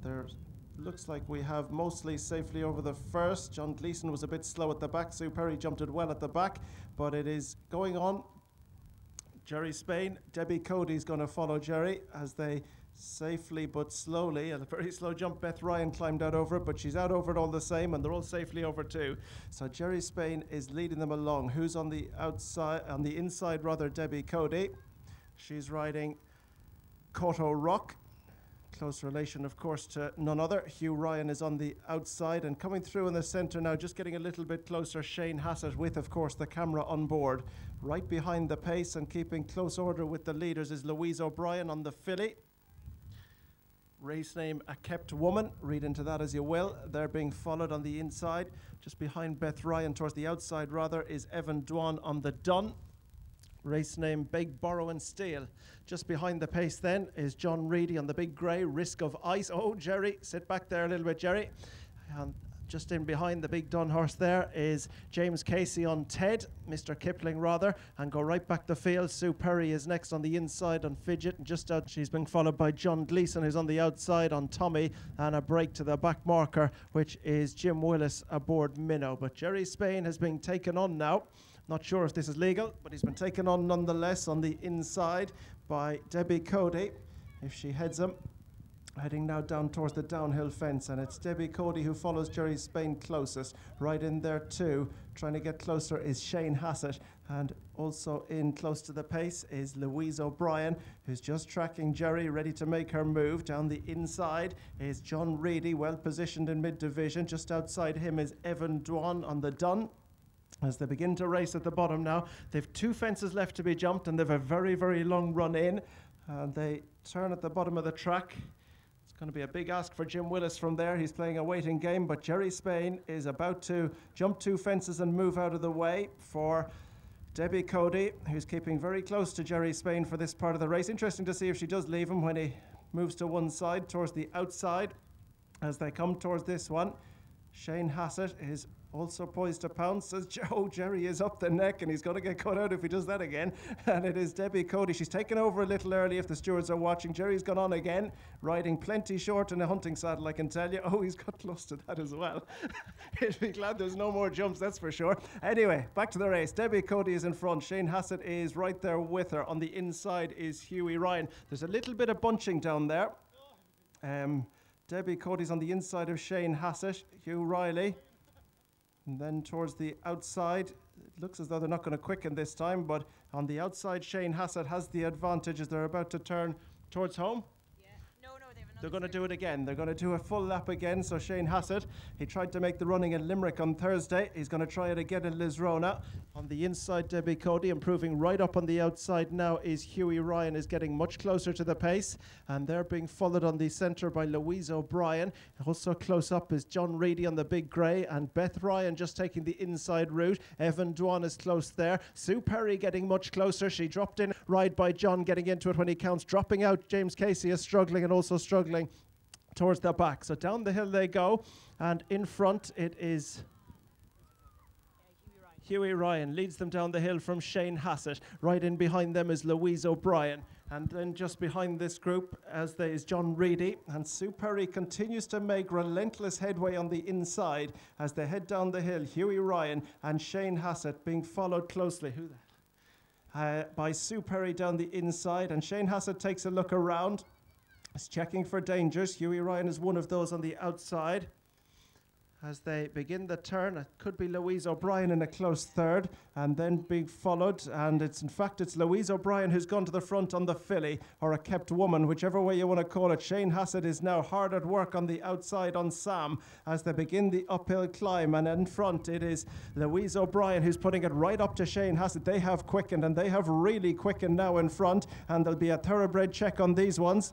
there looks like we have mostly safely over the first. John Gleeson was a bit slow at the back. Sue Perry jumped it well at the back, but it is going on. Jerry Spain, Debbie Cody's going to follow Jerry as they safely but slowly, at a very slow jump, Beth Ryan climbed out over it, but she's out over it all the same, and they're all safely over too. So Jerry Spain is leading them along. Who's on the outside, on the inside rather, Debbie Cody. She's riding Cotto Rock. Close relation, of course, to none other. Hugh Ryan is on the outside, and coming through in the centre now, just getting a little bit closer, Shane Hassett with, of course, the camera on board. Right behind the pace and keeping close order with the leaders is Louise O'Brien on the filly. Race name A Kept Woman, read into that as you will. They're being followed on the inside. Just behind Beth Ryan, towards the outside rather, is Evan Dwan on the Dun. Race name Big Borrow and Steel. Just behind the pace then is John Reedy on the Big Grey, Risk of Ice. Oh, Jerry, sit back there a little bit, Jerry. And just in behind the Big Dun horse there is James Casey on Ted, Mr. Kipling rather, and go right back the field. Sue Perry is next on the inside on Fidget, and just out she's been followed by John Gleeson, who's on the outside on Tommy, and a break to the back marker, which is Jim Willis aboard Minnow. But Jerry Spain has been taken on now. Not sure if this is legal, but he's been taken on nonetheless on the inside by Debbie Cody. If she heads him, heading now down towards the downhill fence, and it's Debbie Cody who follows Jerry Spain closest. Right in there too, trying to get closer, is Shane Hassett, and also in close to the pace is Louise O'Brien, who's just tracking Jerry, ready to make her move. Down the inside is John Reedy, well positioned in mid-division. Just outside him is Evan Dwan on the Dun. As they begin to race at the bottom now, they've 2 fences left to be jumped, and they've a very, very long run in. And they turn at the bottom of the track. It's going to be a big ask for Jim Willis from there. He's playing a waiting game, but Jerry Spain is about to jump 2 fences and move out of the way for Debbie Cody, who's keeping very close to Jerry Spain for this part of the race. Interesting to see if she does leave him when he moves to one side, towards the outside. As they come towards this one, Shane Hassett is also poised to pounce as Jerry is up the neck, and he's going to get cut out if he does that again. And it is Debbie Cody. She's taken over a little early if the stewards are watching. Jerry's gone on again, riding plenty short in a hunting saddle, I can tell you. Oh, he's got close to that as well. He'll be glad there's no more jumps, that's for sure. Anyway, back to the race. Debbie Cody is in front. Shane Hassett is right there with her. On the inside is Hughie Ryan. There's a little bit of bunching down there. Debbie Cody's on the inside of Shane Hassett. Hugh Riley. And then towards the outside, it looks as though they're not going to quicken this time, but on the outside, Shane Hassett has the advantage as they're about to turn towards home. They're going to do it again. They're going to do a full lap again. So Shane Hassett, he tried to make the running in Limerick on Thursday. He's going to try it again in Lisrona. On the inside, Debbie Cody improving right up on the outside now is Hughie Ryan, is getting much closer to the pace. And they're being followed on the centre by Louise O'Brien. Also close up is John Reedy on the Big Grey, and Beth Ryan just taking the inside route. Evan Dwan is close there. Sue Perry getting much closer. She dropped in, ride by John, getting into it when he counts. Dropping out, James Casey is struggling and also struggling towards the back. So down the hill they go, and in front it is Hughie Ryan leads them down the hill from Shane Hassett. Right in behind them is Louise O'Brien, and then just behind this group as there is John Reedy, and Sue Perry continues to make relentless headway on the inside as they head down the hill. Hughie Ryan and Shane Hassett being followed closely by Sue Perry down the inside, and Shane Hassett takes a look around. Is checking for dangers. Hughie Ryan is one of those on the outside. As they begin the turn, it could be Louise O'Brien in a close third, and then being followed, and it's Louise O'Brien who's gone to the front on the filly, or A Kept Woman, whichever way you want to call it. Shane Hassett is now hard at work on the outside on Sam as they begin the uphill climb, and in front it is Louise O'Brien who's putting it right up to Shane Hassett. They have quickened, and they have really quickened now in front, and there'll be a thoroughbred check on these ones.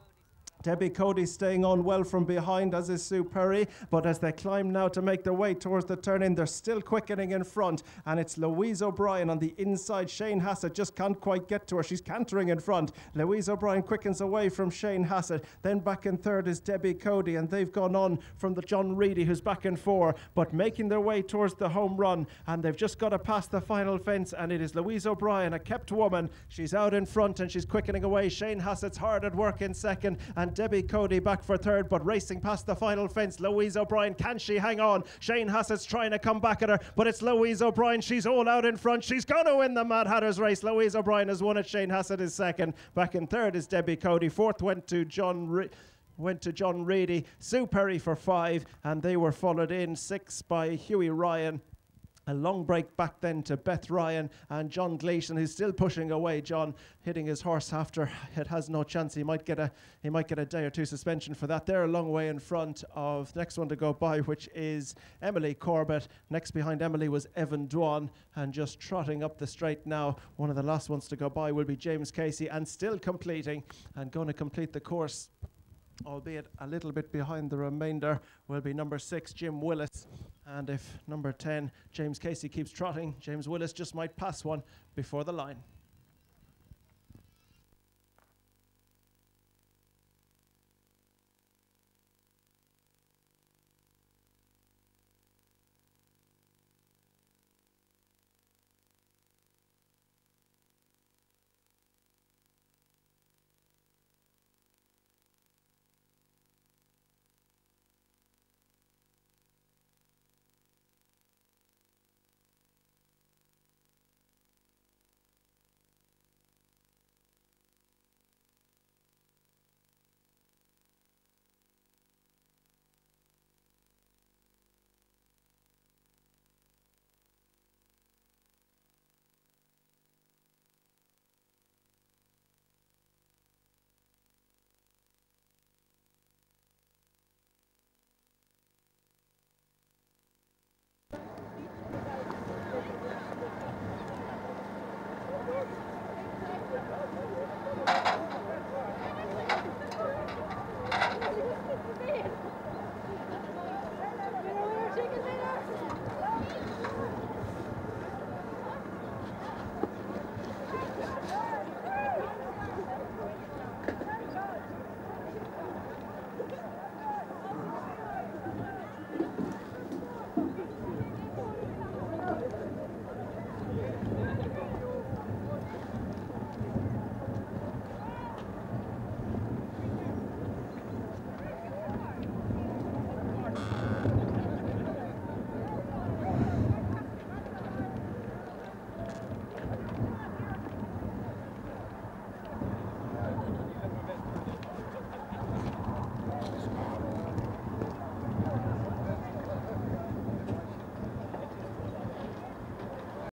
Debbie Cody staying on well from behind, as is Sue Perry, but as they climb now to make their way towards the turn-in, they're still quickening in front, and it's Louise O'Brien on the inside. Shane Hassett just can't quite get to her. She's cantering in front. Louise O'Brien quickens away from Shane Hassett. Then back in third is Debbie Cody, and they've gone on from the John Reedy, who's back in 4, but making their way towards the home run, and they've just got to pass the final fence, and it is Louise O'Brien, A Kept Woman. She's out in front, and she's quickening away. Shane Hassett's hard at work in second, and Debbie Cody back for third, but racing past the final fence. Louise O'Brien, can she hang on? Shane Hassett's trying to come back at her, but it's Louise O'Brien. She's all out in front. She's going to win the Mad Hatters race. Louise O'Brien has won it. Shane Hassett is second. Back in third is Debbie Cody. Fourth went to John Reedy. Sue Perry for 5, and they were followed in 6 by Hughie Ryan. A long break back then to Beth Ryan and John Gleeson, who's still pushing away. John hitting his horse after it has no chance. He might get a day or two suspension for that. They're a long way in front of the next one to go by, which is Emily Corbett. Next behind Emily was Evan Dwan, and just trotting up the straight now, one of the last ones to go by will be James Casey, and still completing and going to complete the course, albeit a little bit behind the remainder, will be number 6, Jim Willis. And if number 10, James Casey, keeps trotting, James Willis just might pass one before the line.